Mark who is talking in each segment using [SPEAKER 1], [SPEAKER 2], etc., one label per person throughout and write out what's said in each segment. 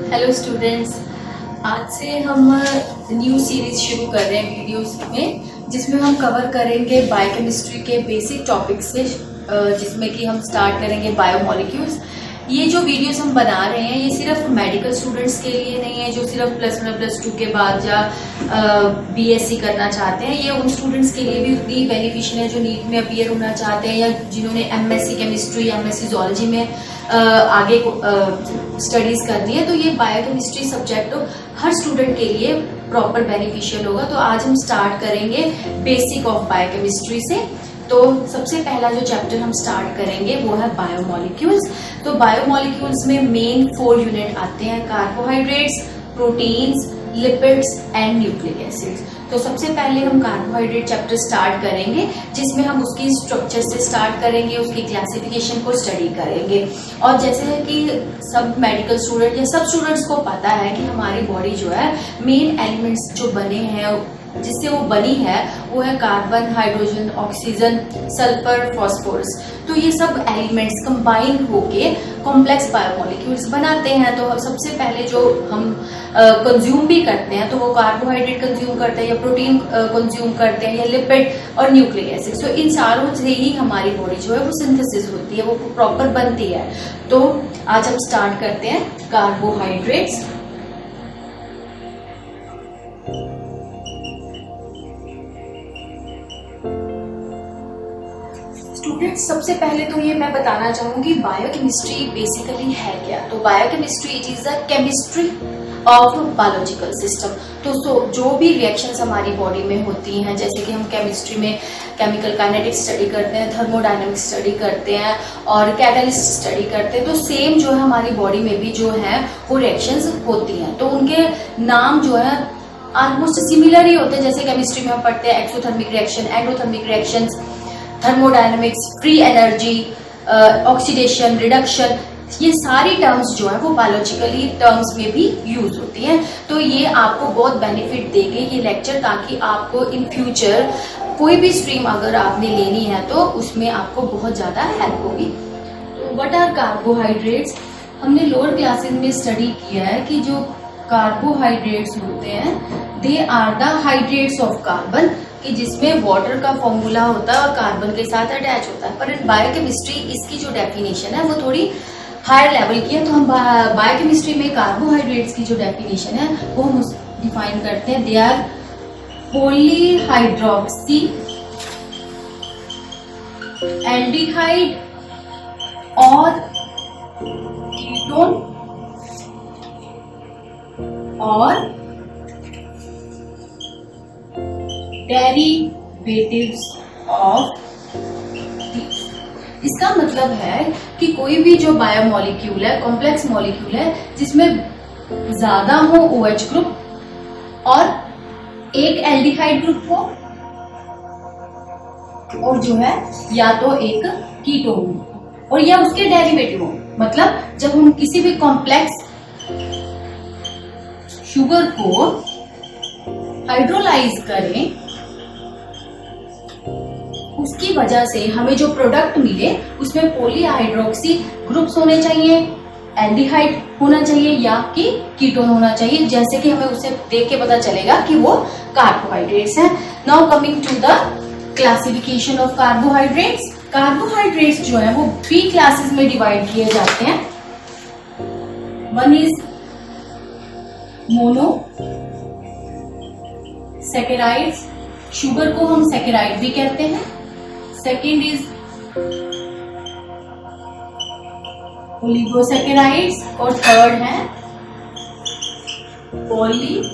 [SPEAKER 1] Hello students, आज से हम न्यू सीरीज शुरू कर रहे हैं वीडियोस में, जिसमें हम कवर करेंगे बायोकेमिस्ट्री के बेसिक टॉपिक से, जिसमें कि हम स्टार्ट करेंगे बायोमॉलिक्यूल्स। ये जो वीडियोस हम बना रहे हैं ये सिर्फ मेडिकल स्टूडेंट्स के लिए नहीं है जो सिर्फ +1 +2 के बाद या बीएससी करना चाहते हैं। ये उन स्टूडेंट्स के लिए भी उतनी बेनिफिशियल है जो नीट में अपीयर होना चाहते हैं या जिन्होंने एमएससी केमिस्ट्री या एमएससी जूलॉजी में आगे स्टडीज करनी है। तो ये बायोकेमिस्ट्री सब्जेक्ट हर स्टूडेंट के लिए प्रॉपर बेनिफिशियल होगा। तो आज हम स्टार्ट करेंगे बेसिक ऑफ बायोकेमिस्ट्री से। तो सबसे पहला जो चैप्टर हम स्टार्ट करेंगे वो है बायोमॉलिक्यूल्स। तो बायोमॉलिक्यूल्स में मेन 4 यूनिट आते हैं: carbohydrates, proteins, lipids and nucleic acids. तो सबसे पहले हम कार्बोहाइड्रेट चैप्टर स्टार्ट करेंगे, जिसमें हम उसकी स्ट्रक्चर से स्टार्ट करेंगे, उसकी क्लासिफिकेशन को स्टडी करेंगे। और जैसे कि सब मेडिकल स्टूडेंट या सब स्टूडेंट्स को पता है कि हमारी बॉडी जो है मेन एलिमेंट्स जो बने हैं जिससे वो बनी है वो है carbon, hydrogen, oxygen, sulphur, phosphorus. तो ये सब एलिमेंट्स कंबाइन होके कॉम्प्लेक्स बायोमॉलिक्यूल्स बनाते हैं। तो सबसे पहले जो हम कंज्यूम भी करते हैं तो वो कार्बोहाइड्रेट कंज्यूम करते हैं या प्रोटीन कंज्यूम करते हैं या लिपिड और न्यूक्लिक एसिड। तो इन चारों से ही हमारी बॉडी जो है वो सिंथेसिस होती है, वो प्रॉपर बनती है। तो आज हम स्टार्ट करते हैं कार्बोहाइड्रेट्स। स्टूडेंट्स, सबसे पहले तो ये मैं बताना चाहूंगी बायोकेमिस्ट्री बेसिकली है क्या। तो biochemistry it is the chemistry of biological system. तो जो भी रिएक्शंस हमारी बॉडी में होती हैं, जैसे कि हम केमिस्ट्री में केमिकल काइनेटिक्स स्टडी करते हैं, थर्मोडायनेमिक्स स्टडी करते हैं और कैटलिस्ट स्टडी करते हैं, तो सेम जो है हमारी बॉडी में भी जो है वो रिएक्शंस होती हैं। तो उनके नाम जो है ऑलमोस्ट सिमिलर ही होते हैं। जैसे केमिस्ट्री में हम पढ़ते हैं exothermic reaction, endothermic reactions, thermodynamics, free energy, oxidation, reduction, ये सारी टर्म्स जो है वो बायोलॉजिकली टर्म्स में भी यूज होती हैं। तो ये आपको बहुत बेनिफिट देंगे ये लेक्चर, ताकि आपको इन फ्यूचर कोई भी स्ट्रीम अगर आपने लेनी है तो उसमें आपको बहुत ज्यादा हेल्प होगी। तो व्हाट आर कार्बोहाइड्रेट्स? हमने लोअर क्लासेस में स्टडी किया है कि जो कार्बोहाइड्रेट्स होते हैं they are the hydrates of carbon, कि जिसमें वाटर का फॉर्मूला होता है और कार्बन के साथ अटैच होता है। पर इन बायोकेमिस्ट्री इसकी जो डेफिनेशन है वो थोड़ी हायर लेवल की है। तो हम बायोकेमिस्ट्री में कार्बोहाइड्रेट्स की जो डेफिनेशन है वो हम डिफाइन करते हैं। दे आर पॉलीहाइड्रोक्सी एल्डिहाइड और कीटोन और डेरिवेटिव्स ऑफ दीज। इसका मतलब है कि कोई भी जो बायोमॉलिक्यूल है, कॉम्प्लेक्स मॉलिक्यूल है, जिसमें ज्यादा हो OH ग्रुप और एक एल्डिहाइड ग्रुप हो और जो है या तो एक कीटोन हो और या उसके डेरिवेटिव हो। मतलब जब हम किसी भी कॉम्प्लेक्स शुगर को हाइड्रोलाइज करें, उसकी वजह से हमें जो प्रोडक्ट मिले उसमें पॉलीहाइड्रोक्सी ग्रुप्स होने चाहिए, एल्डिहाइड होना चाहिए या कि कीटोन होना चाहिए, जैसे कि हमें उसे देख के पता चलेगा कि वो कार्बोहाइड्रेट्स हैं। Now coming to the classification of carbohydrates. Carbohydrates जो है वो 3 क्लासेस में डिवाइड किए जाते हैं। वन इज मोनो सैकेराइड्स, शुगर को हम सैकेराइड भी कहते हैं। सेकेंड इज ओलिगोसैकेराइड्स और थर्ड है पॉलीसैकेराइड्स।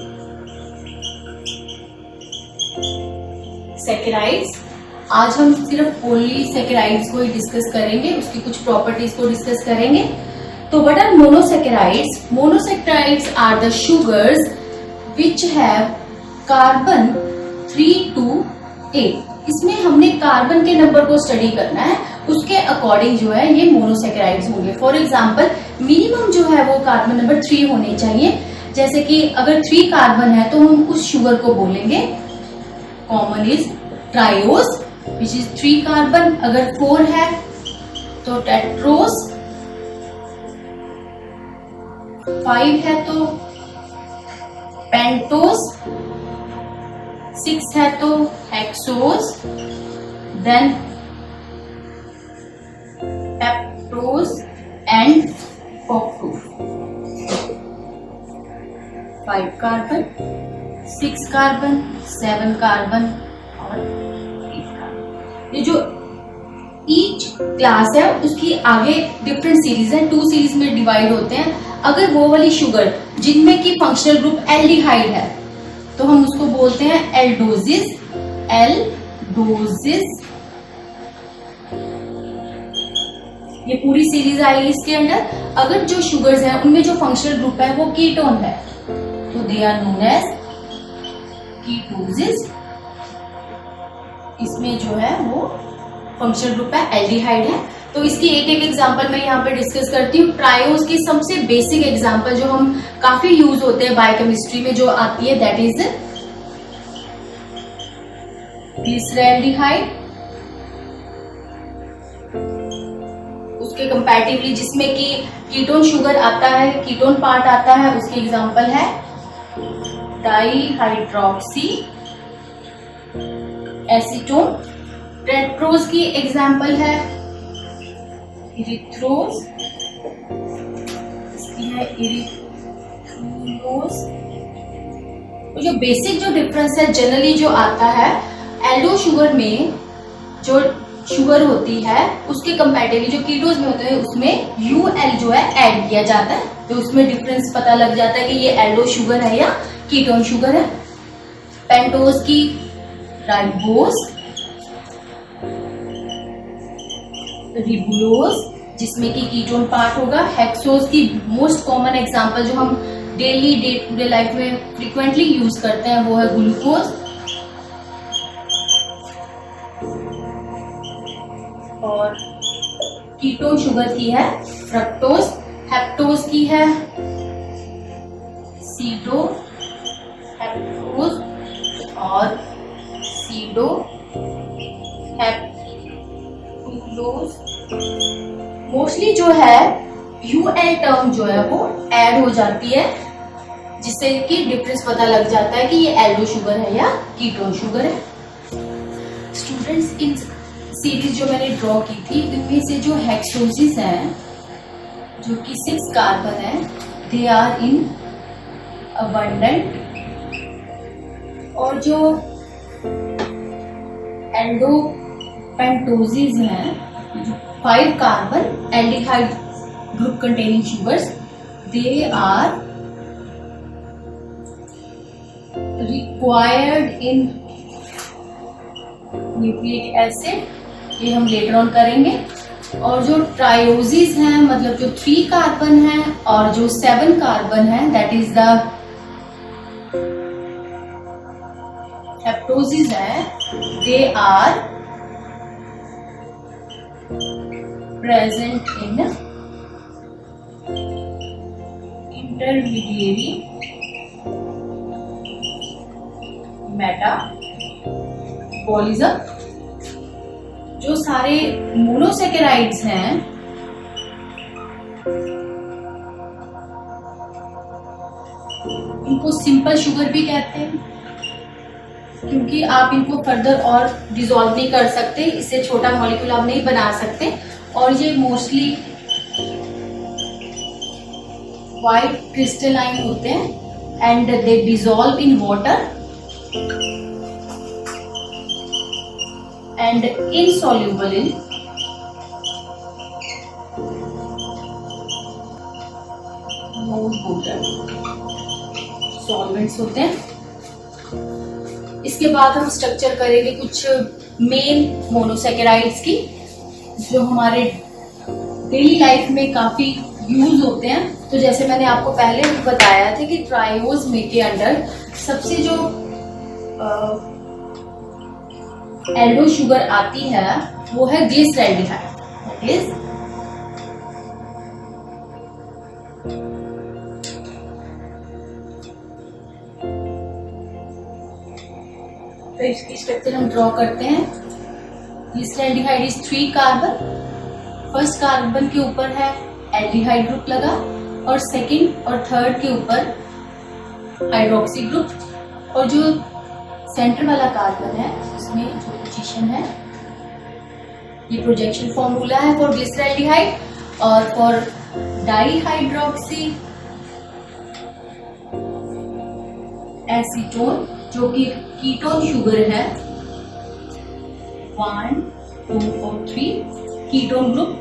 [SPEAKER 1] आज हम सिर्फ पॉलीसैकेराइड्स को ही डिस्कस करेंगे, उसकी कुछ प्रॉपर्टीज को डिस्कस करेंगे। तो what are monosaccharides? Monosaccharides are the sugars which have carbon 3 to 8। इसमें हमने कार्बन के नंबर को स्टडी करना है, उसके अकॉर्डिंग जो है ये मोनोसैकेराइड्स होंगे। फॉर एग्जांपल मिनिमम जो है वो कार्बन नंबर 3 होने चाहिए। जैसे कि अगर 3 कार्बन है तो हम उस शुगर को बोलेंगे common is triose which is 3 carbon. अगर 4 है तो टेट्रोस 5 है तो पेंटोज, 6 है तो hexose, then heptose and octose. 5 carbon, 6 carbon, 7 carbon और 8 कार्बन। ये जो ईच क्लास है उसकी आगे डिफरेंट सीरीज है, 2 सीरीज में डिवाइड होते हैं। अगर वो वाली शुगर जिनमें की फंक्शनल ग्रुप एल्डिहाइड है तो हम उसको बोलते हैं एल्डोजिस। एल्डोजिस ये पूरी सीरीज आई इसके अंदर। अगर जो शुगर्स हैं उनमें जो फंक्शनल ग्रुप है वो कीटोन है तो दे आर नोन एज कीटोजिस। इसमें जो है वो फंक्शनल ग्रुप है एल्डिहाइड है। तो इसकी एक एक एग्जांपल मैं यहाँ पे डिस्कस करती हूँ। ट्रायोज की सबसे बेसिक एग्जांपल जो हम काफी यूज होते हैं बायोकेमिस्ट्री में जो आती है दैट इज ग्लिसरैल्डिहाइड। उसके कंपैरेटिवली जिसमें कि कीटोन शुगर आता है, कीटोन पार्ट आता है, उसकी एग्जांपल है डाईहाइड्रोक्सी एसीटोन। टेट्रोज की एग्जांपल है इरिथ्रोज, इसकी है इरिथ्रोज। तो जो बेसिक जो डिफरेंस है जनरली जो आता है एल्डो शुगर में जो शुगर होती है उसके कंपैरेटिवली जो कीटोज में होते हैं उसमें यूएल जो है ऐड किया जाता है। तो उसमें डिफरेंस पता लग जाता है कि ये एल्डो शुगर है या कीटोन शुगर है। पेंटोज की राइबोज, रिबुलोज जिसमें कि कीटोन पार्ट होगा। हेक्सोज की मोस्ट कॉमन एग्जांपल जो हम daily day to day life में फ्रीक्वेंटली यूज करते हैं वो है ग्लूकोज। और कीटोन शुगर की है फ्रक्टोज। हेप्टोज की है सीडो हेप्टोज और सीडो हेप्टूलोज। मोस्टली जो है यूएल टर्म जो है वो ऐड हो जाती है जिससे कि डिफरेंस पता लग जाता है कि ये एल्डो शुगर है या कीटोन शुगर है। स्टूडेंट्स इन सीरीज जो मैंने ड्रॉ की थी इनमें से जो हेक्सोसिस है जो कि 6 कार्बन है दे आर इन अबंडेंट। और जो एल्डोपेंटोसिस हैं 5 carbon aldehyde group containing sugars they are required in nucleic acid, ये हम लेटर ऑन करेंगे। और जो ट्रायोसिस हैं मतलब जो 3 कार्बन है और जो 7 कार्बन है दैट इज द हेप्टोसिस है they are present in intermediary metabolism। जो सारे मोनोसेकेराइड्स हैं इनको सिंपल शुगर भी कहते हैं क्योंकि आप इनको फर्दर और डिसॉल्व नहीं कर सकते, इससे छोटा मॉलिक्यूल आप नहीं बना सकते। और ये मोस्टली वाइट क्रिस्टलाइन होते हैं and they dissolve in water and insoluble in water solvents होते हैं। इसके बाद हम स्ट्रक्चर करेंगे कुछ मेन मोनोसेकेराइड्स की जो हमारे डेली लाइफ में काफी यूज होते हैं। तो जैसे मैंने आपको पहले भी बताया था कि ट्रायोज में के अंडर सबसे जो एल्डो शुगर आती है वो है ग्लिसरैल्डिहाइड दैट इज तो इसकी स्ट्रक्चर हम ड्रॉ करते हैं। ग्लिसरैल्डिहाइड इज 3 कार्बन, फर्स्ट कार्बन के ऊपर है एल्डिहाइड ग्रुप लगा, और सेकंड और थर्ड के ऊपर हाइड्रोक्सी ग्रुप, और जो सेंटर वाला कार्बन है उसमें जो पोजीशन है, ये प्रोजेक्शन फॉर्मूला है फॉर ग्लिसरॉल्डिहाइड। और फॉर डाईहाइड्रोक्सी एसीटोन जो कि कीटोन शुगर है, 1 2 और 3 कीटोन ग्रुप।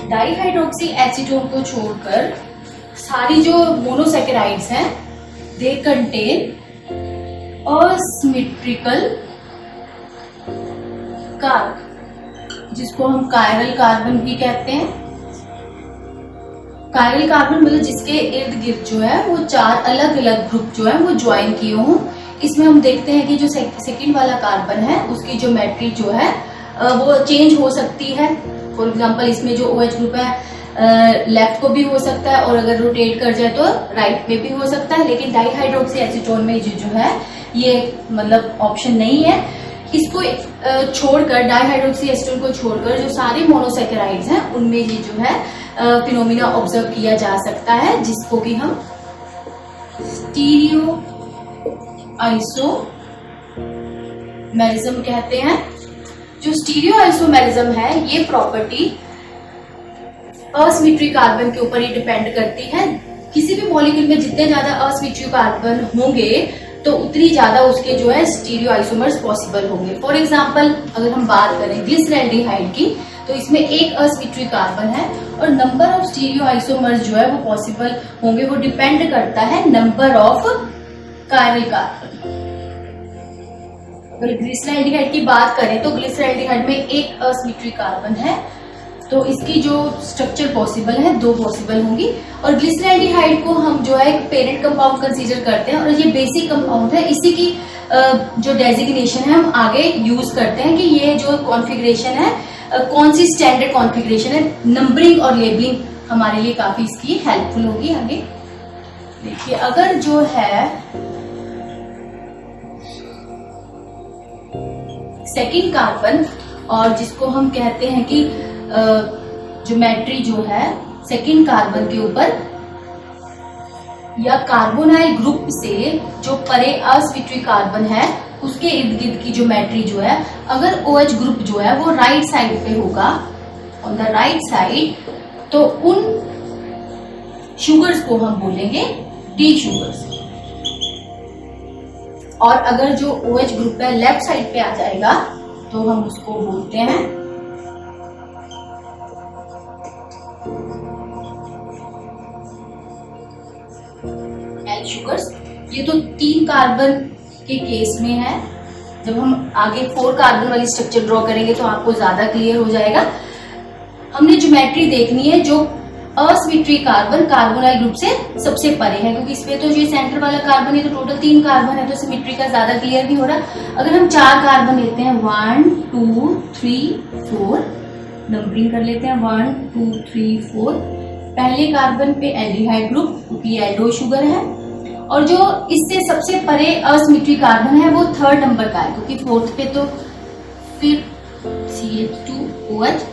[SPEAKER 1] डाईहाइड्रोक्सी एसीटोन को छोड़कर सारी जो मोनोसैकेराइड्स हैं दे कंटेन असिमेट्रिकल कार्बन, जिसको हम कायरल कार्बन भी कहते हैं। कायरल कार्बन मतलब जिसके इर्द गिर्द जो है वो 4 अलग अलग ग्रुप जो है वो ज्वाइन किए हों। इसमें हम देखते हैं कि जो सेकंड वाला कार्बन है उसकी ज्योमेट्री जो है वो चेंज हो सकती है। फॉर एग्जांपल इसमें जो OH ग्रुप है लेफ्ट को भी हो सकता है, और अगर रोटेट कर जाए तो राइट में भी हो सकता है, लेकिन डाईहाइड्रोक्सी एसीटोन में जो है ये मतलब ऑप्शन नहीं है। इसको छोड़कर, डाईहाइड्रोक्सी एसीटोन को छोड़कर जो सारे मोनोसैकेराइड्स हैं उनमें ये जो है फिनोमिना ऑब्जर्व किया जा सकता है, जिसको कि हम स्टीरियो आइसोमेरिज्म कहते हैं। जो स्टीरियो आइसोमेरिज्म है ये प्रॉपर्टी असिमेट्रिक कार्बन के ऊपर ही डिपेंड करती है। किसी भी मॉलिक्यूल में जितने ज्यादा असिमेट्रिक कार्बन होंगे तो उतनी ज्यादा उसके जो है स्टीरियो आइसोमर्स पॉसिबल होंगे। फॉर एग्जांपल अगर हम बात करें ग्लिसरॉल्डिहाइड की, तो इसमें एक असिमेट्रिक कार्बन है और नंबर ऑफ स्टीरियो आइसोमर्स जो है वो पॉसिबल होंगे, वो डिपेंड करता है नंबर ऑफ कायरल कार्बन। अगर ग्लिसरॉल्डिहाइड की बात करें तो ग्लिसरॉल्डिहाइड में एक असिमेट्रिक कार्बन है, तो इसकी जो स्ट्रक्चर पॉसिबल है 2 पॉसिबल होंगी। और ग्लिसरॉल्डिहाइड को हम जो है एक पेरेंट कंपाउंड कंसीडर करते हैं और ये बेसिक कंपाउंड है। इसी की जो डेजिग्नेशन है हम आगे यूज करते हैं कि ये जो कॉन्फ़िगरेशन है कौन सी स्टैंडर्ड कॉन्फ़िगरेशन है। नंबरिंग और लेबलिंग हमारे लिए काफी इसकी हेल्पफुल होगी। आगे देखिए, अगर जो है सेकंड कार्बन और जिसको हम कहते हैं कि ज्योमेट्री जो है सेकंड कार्बन के ऊपर या कार्बोनाइल ग्रुप से जो परे असिमेट्रिक कार्बन है उसके इर्द गिर्द की ज्योमेट्री जो है, अगर OH ग्रुप जो है वो राइट साइड पे होगा, ऑन द राइट साइड, तो उन शुगर्स को हम बोलेंगे डी शुगर्स। और अगर जो OH ग्रुप है लेफ्ट साइड पे आ जाएगा तो हम उसको बोलते हैं एल शुगर्स। ये तो 3 कार्बन के केस में है। जब हम आगे 4 कार्बन वाली स्ट्रक्चर ड्रॉ करेंगे तो आपको ज्यादा क्लियर हो जाएगा। हमने ज्योमेट्री देखनी है जो असिमेट्रिक कार्बन कार्बोनाइल ग्रुप से सबसे परे है, क्योंकि इसमें तो ये सेंटर वाला कार्बन है तो टोटल 3 कार्बन है, तो सिमेट्री का ज्यादा क्लियर नहीं हो रहा। अगर हम 4 कार्बन लेते हैं 1 2 3 4, नंबरिंग कर लेते हैं 1 2 3 4। पहले कार्बन पे एल्डिहाइड ग्रुप क्योंकि एल्डो शुगर है, और जो इससे सबसे परे असिमेट्रिक कार्बन है वो 3rd नंबर का है, क्योंकि 4th पे तो फिर CH2OH।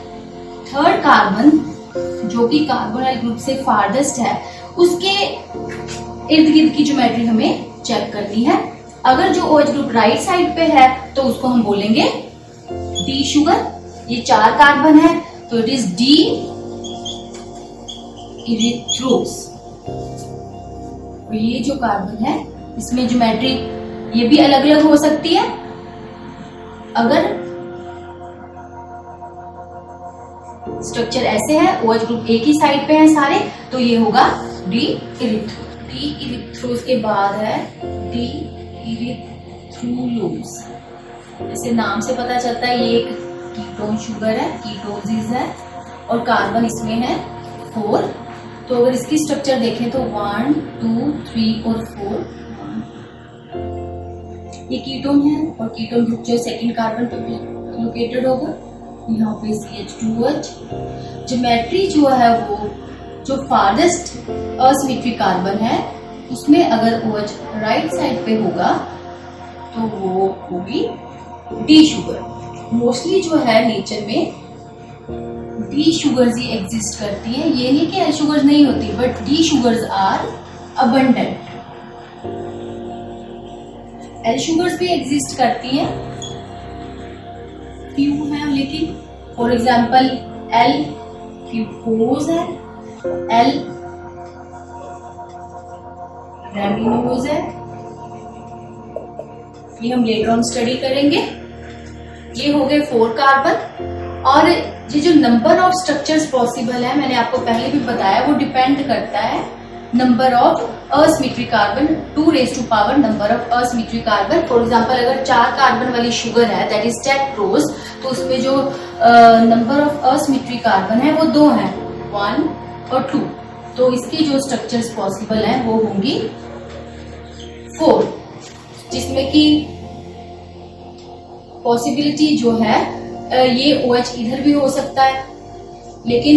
[SPEAKER 1] 3rd कार्बन जो कि कार्बोनाइल ग्रुप से फारदेस्ट है उसके इर्द गिर्द की ज्योमेट्री हमें चेक करनी है। अगर जो OH ग्रुप राइट साइड पे है तो उसको हम बोलेंगे डी शुगर। ये 4 कार्बन है तो इट इज डी इरिथ्रोस। ये जो कार्बन है इसमें ज्योमेट्री ये भी अलग अलग हो सकती है। अगर स्ट्रक्चर ऐसे है, OH ग्रुप एक ही साइड पे है सारे, तो ये होगा डी इरिथ्रो। डी इरिथ्रोस के बाद है डी इरिथ्रोलोज। जैसे नाम से पता चलता है ये एक कीटोन शुगर है, कीटोसिस है, और कार्बन इसमें है 4। तो अगर इसकी स्ट्रक्चर देखें तो 1 2 3 और 4 ये कीटोन है, और कीटोन ग्रुप जो सेकंड कार्बन पे लोकेटेड होगा, यहाँ पे CH2OH। ज्योमेट्री जो है वो जो फारदेस्ट असिमेट्रिक कार्बन है उसमें अगर OH राइट साइड पे होगा तो वो होगी डी शुगर। मोस्टली जो है नेचर में डी शुगर्स ही एग्जिस्ट करती हैं। ये नहीं कि एल शुगर्स नहीं होती, but D sugars are abundant. L sugars भी एग्जिस्ट करती हैं, फ्यू हैं लेकिन। फॉर एग्जाम्पल एल फ्यूकोज है, एल रेमिनोज है, ये हम लेटर ऑन स्टडी करेंगे। ये हो गए 4 कार्बन। और ये जो नंबर ऑफ स्ट्रक्चर्स पॉसिबल है, मैंने आपको पहले भी बताया, वो डिपेंड करता है number of asymmetric carbon 2 raised to power number of asymmetric carbon. For example अगर 4 कार्बन वाली शुगर है दैट इज टेट्रोज, तो उसमें जो नंबर ऑफ असिमेट्रिक कार्बन है वो 2 है, 1 और 2। तो इसकी जो स्ट्रक्चर्स पॉसिबल हैं वो होंगी 4, जिसमें कि पॉसिबिलिटी जो है ये OH इधर भी हो सकता है, लेकिन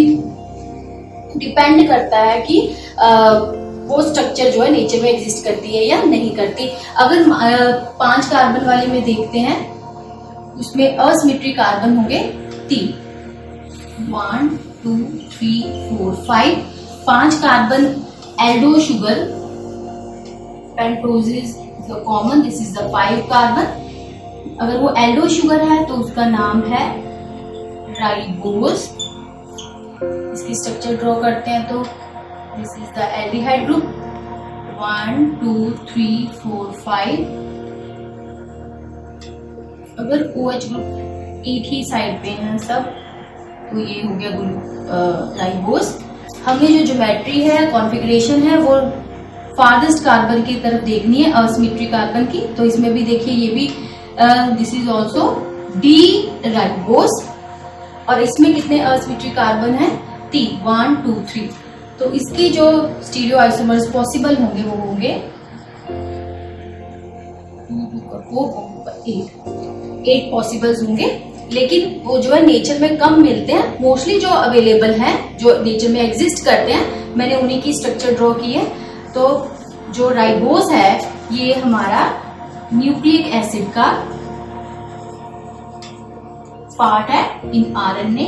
[SPEAKER 1] डिपेंड करता है कि वो स्ट्रक्चर जो है नेचर में एग्जिस्ट करती है या नहीं करती। अगर 5 कार्बन वाले में देखते हैं, उसमें असिमेट्रिक कार्बन होंगे 3, 1 2 3 4 5। 5 carbon Aldo sugar, pentose is the common, this is the 5 carbon. अगर वो एल्डो शुगर है तो उसका नाम है राइबोज। इसकी स्ट्रक्चर ड्रॉ करते हैं तो this is the aldehyde group, 1 2 3 4 5। अगर OH ग्रुप एक ही साइड पे है सब, तो ये हो गया राइबोज। हमें जो ज्योमेट्री है, कॉन्फ़िगरेशन है, वो फारदेस्ट कार्बन की तरफ देखनी है, असिमेट्रिक कार्बन की। तो इसमें भी देखिए, ये भी this is also D ribose. और इसमें कितने असिमेट्रिक कार्बन है? 3, 1 2 3। तो इसकी जो स्टीरियो आइसोमर्स पॉसिबल होंगे वो होंगे 8 पॉसिबल्स होंगे। लेकिन वो जो है नेचर में कम मिलते हैं। मोस्टली जो अवेलेबल हैं, जो नेचर में एग्जिस्ट करते हैं, मैंने उन्हीं की स्ट्रक्चर ड्रॉ की है। तो जो राइबोज है ये हमारा न्यूक्लिक एसिड का पार्ट है इन RNA।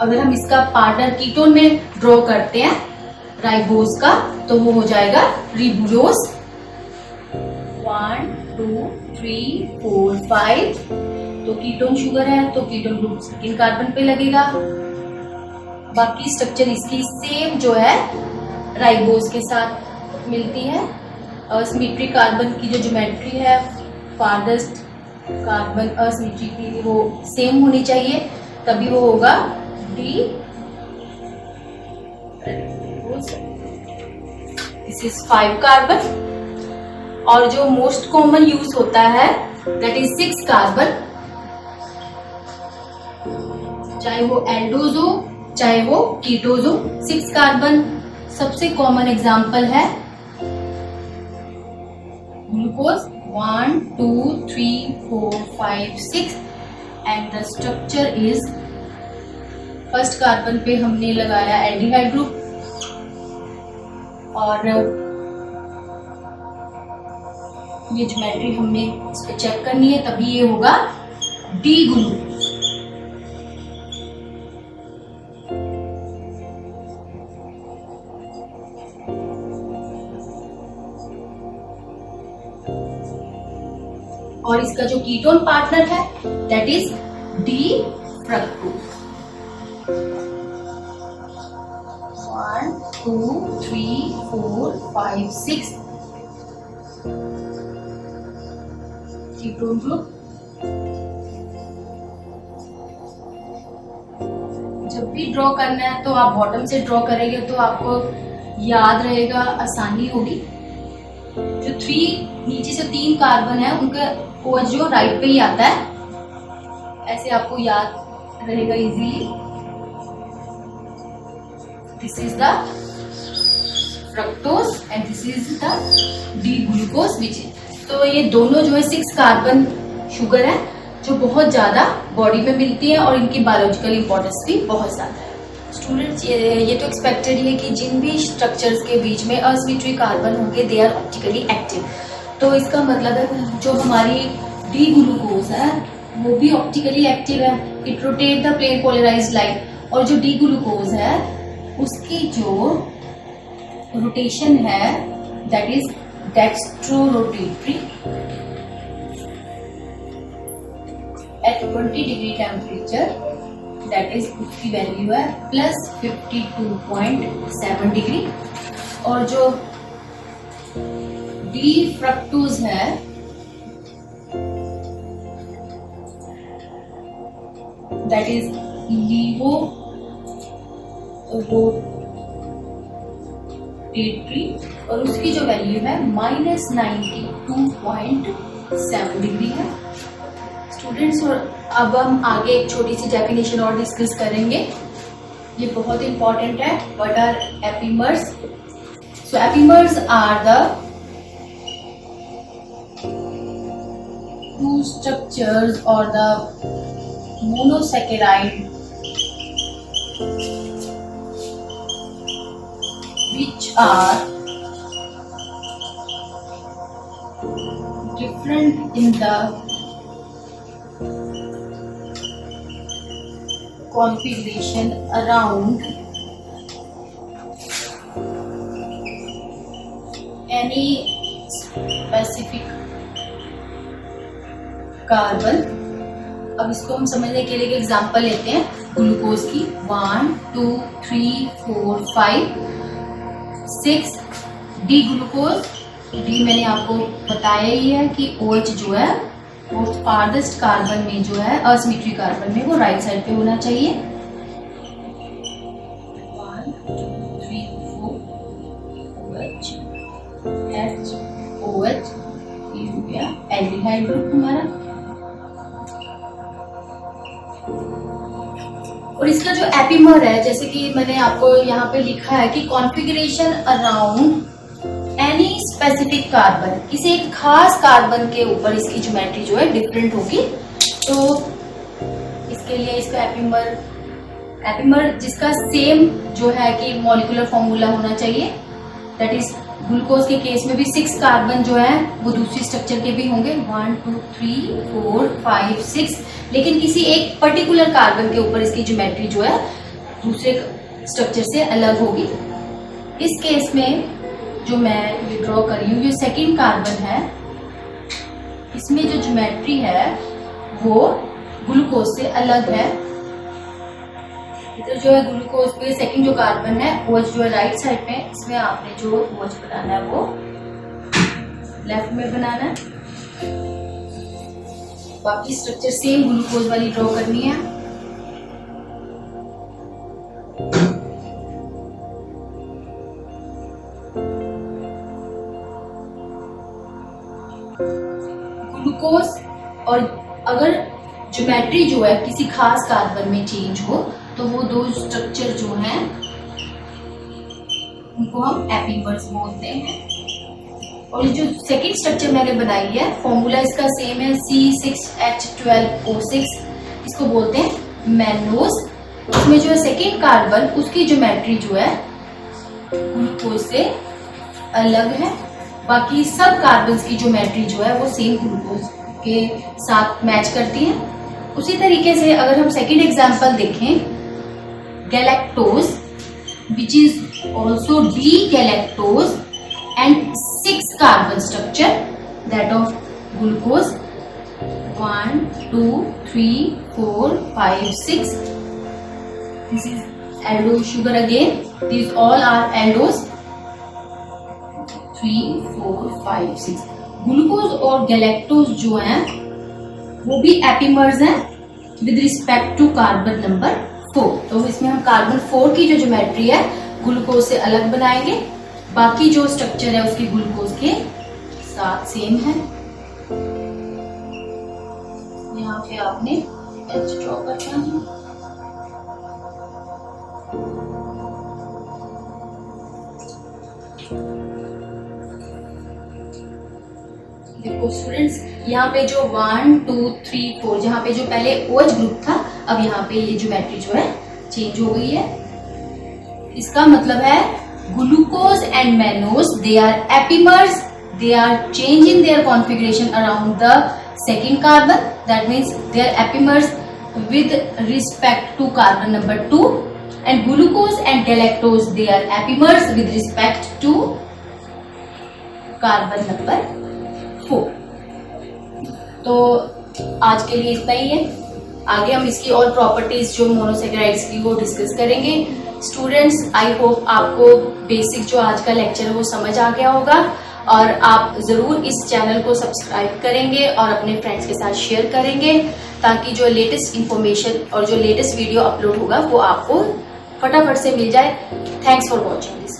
[SPEAKER 1] अगर हम इसका पार्टनर कीटोन में ड्रॉ करते हैं राइबोज का, तो वो हो जाएगा रिबुलोज। 1 2 3 4 5। तो कीटोन शुगर है तो कीटोन ग्रुप सेकंड कार्बन पे लगेगा। बाकी स्ट्रक्चर इसकी सेम जो है राइबोज के साथ मिलती है। असिमेट्रिक कार्बन की जो ज्योमेट्री है, फारदेस्ट कार्बन असिमेट्रिक की वो सेम होनी चाहिए, तभी वो होगा डी। This is 5 carbon. और जो मोस्ट कॉमन यूज होता है दैट इज 6 कार्बन, चाहे वो एल्डोज हो चाहे वो कीटोज हो। 6 कार्बन सबसे कॉमन एग्जाम्पल है glucose. 1 2 3 4 5 6 and the structure is, first carbon पे हमने लगाया एल्डिहाइड ग्रुप, और ये ज्योमेट्री हमने इस पे चेक करनी है, तभी ये होगा डी ग्रुप। और इसका जो कीटोन पार्टनर है that is D fructose. 1 2 3 4 5 6 ketone group. जब भी ड्रॉ करना है तो आप बॉटम से ड्रॉ करेंगे तो आपको याद रहेगा, आसानी होगी। जो 3 नीचे से 3 कार्बन है उनका OH जो राइट पे ही आता है, ऐसे आपको याद रहेगा easily. This is the fructose and this is the D glucose which. तो ये दोनों जो है 6 कार्बन शुगर है जो बहुत ज्यादा बॉडी में मिलती है और इनकी बायोलॉजिकल इंपॉर्टेंस भी बहुत ज्यादा है। स्टूडेंट्स, ये तो एक्सपेक्टेड ही है कि जिन भी स्ट्रक्चर्स के बीच में असिमेट्रिक कार्बन होंगे दे आर ऑप्टिकली एक्टिव। तो इसका मतलब है जो हमारी डी ग्लूकोज है वो भी ऑप्टिकली एक्टिव है, it rotate the plane polarised light. और जो डी ग्लूकोज है उसकी जो रोटेशन है that is dextrorotatory at 20 degree temperature, that is उसकी वैल्यू है प्लस 52.7 डिग्री। और जो डी फ्रक्टोज है दैट इज लीवो रोटेटरी और उसकी जो वैल्यू है -92.7 डिग्री है। स्टूडेंट्स, और अब हम आगे एक छोटी सी डेफिनेशन और डिस्कस करेंगे, ये बहुत इंपॉर्टेंट है। What are epimers? So epimers are the two structures or the monosaccharide which are different in the configuration around any specific carbon। अब इसको हम समझने के लिए एक एग्जांपल लेते हैं ग्लूकोज की। 1 2 3 4 5 6 डी ग्लूकोज। डी मैंने आपको बताया ही है कि OH जो है वो फारदेस्ट कार्बन में जो है असिमेट्रिक कार्बन में वो राइट साइड पे होना चाहिए। 1 2 3 4 OH H OH, ये हो गया एल्डिहाइड ग्रुप हमारा। और इसका जो एपीमर है, जैसे कि मैंने आपको यहाँ पे लिखा है कि configuration around any specific carbon, किसी एक खास कार्बन के ऊपर इसकी ज्योमेट्री जो है डिफरेंट होगी। तो इसके लिए इसका एपीमर जिसका सेम जो है कि मॉलिक्यूलर फॉर्मूला होना चाहिए, दैट इज ग्लूकोज के केस में भी 6 कार्बन जो है वो दूसरी स्ट्रक्चर के भी होंगे, 1 2 3 4 5 6, लेकिन किसी एक पर्टिकुलर कार्बन के ऊपर इसकी ज्योमेट्री जो है दूसरे स्ट्रक्चर से अलग होगी। इस केस में जो मैं ये ड्रॉ कर रही हूँ, ये सेकेंड कार्बन है, इसमें जो ज्योमेट्री है वो ग्लूकोज से अलग है। इधर जो है ग्लूकोज पे सेकंड जो कार्बन है OH जो है राइट साइड पे, इसमें आपने जो OH बनाना है वो लेफ्ट में बनाना है। बाकी स्ट्रक्चर सेम ग्लूकोज वाली ड्रॉ करनी है। ग्लूकोज, और अगर ज्योमेट्री जो है किसी खास कार्बन में चेंज हो तो वो दो स्ट्रक्चर जो हैं उनको हम एपीमर्स बोलते हैं। और ये जो सेकेंड स्ट्रक्चर मैंने बनाई है, फॉर्मूला इसका सेम है C6H12O6, इसको बोलते हैं मैनोज। इसमें जो है सेकेंड कार्बन उसकी ज्योमेट्री जो है ग्लूकोज से अलग है, बाकी सब कार्बन्स की ज्योमेट्री जो है वो सेम ग्लूकोज के साथ मैच करती है। उसी तरीके से अगर हम सेकेंड एग्जाम्पल देखें, galactose which is also D-galactose and 6 carbon structure that of glucose 1 2 3 4 5 6. This is aldose sugar again, these all are aldose 3 4 5 6. Glucose और गैलेक्टोज जो हैं वो भी एपीमर्स हैं with respect to carbon number 4। तो इसमें हम कार्बन 4 की जो ज्योमेट्री है ग्लूकोज से अलग बनाएंगे, बाकी जो स्ट्रक्चर है उसकी ग्लूकोज के साथ सेम है। यहाँ पे आपने H ड्रॉ करना है। देखो स्टूडेंट्स, यहाँ पे जो 1 2 3 4 जहाँ पे जो पहले OH ग्रुप था, अब यहाँ पे ये ज्योमेट्री जो है चेंज हो गई है। इसका मतलब है glucose and mannose they are epimers, they are changing their configuration around the second carbon, that means they are epimers with respect to carbon number 2, and glucose and galactose they are epimers with respect to carbon number 4. तो आज के लिए इतना ही है। आगे हम इसकी और प्रॉपर्टीज जो मोनोसेकेराइड्स की वो डिस्कस करेंगे। स्टूडेंट्स, आई होप आपको बेसिक जो आज का लेक्चर है वो समझ आ गया होगा, और आप जरूर इस चैनल को सब्सक्राइब करेंगे और अपने फ्रेंड्स के साथ शेयर करेंगे, ताकि जो लेटेस्ट इंफॉर्मेशन और जो लेटेस्ट वीडियो अपलोड होगा वो आपको फटाफट से मिल जाए। Thanks for watching this.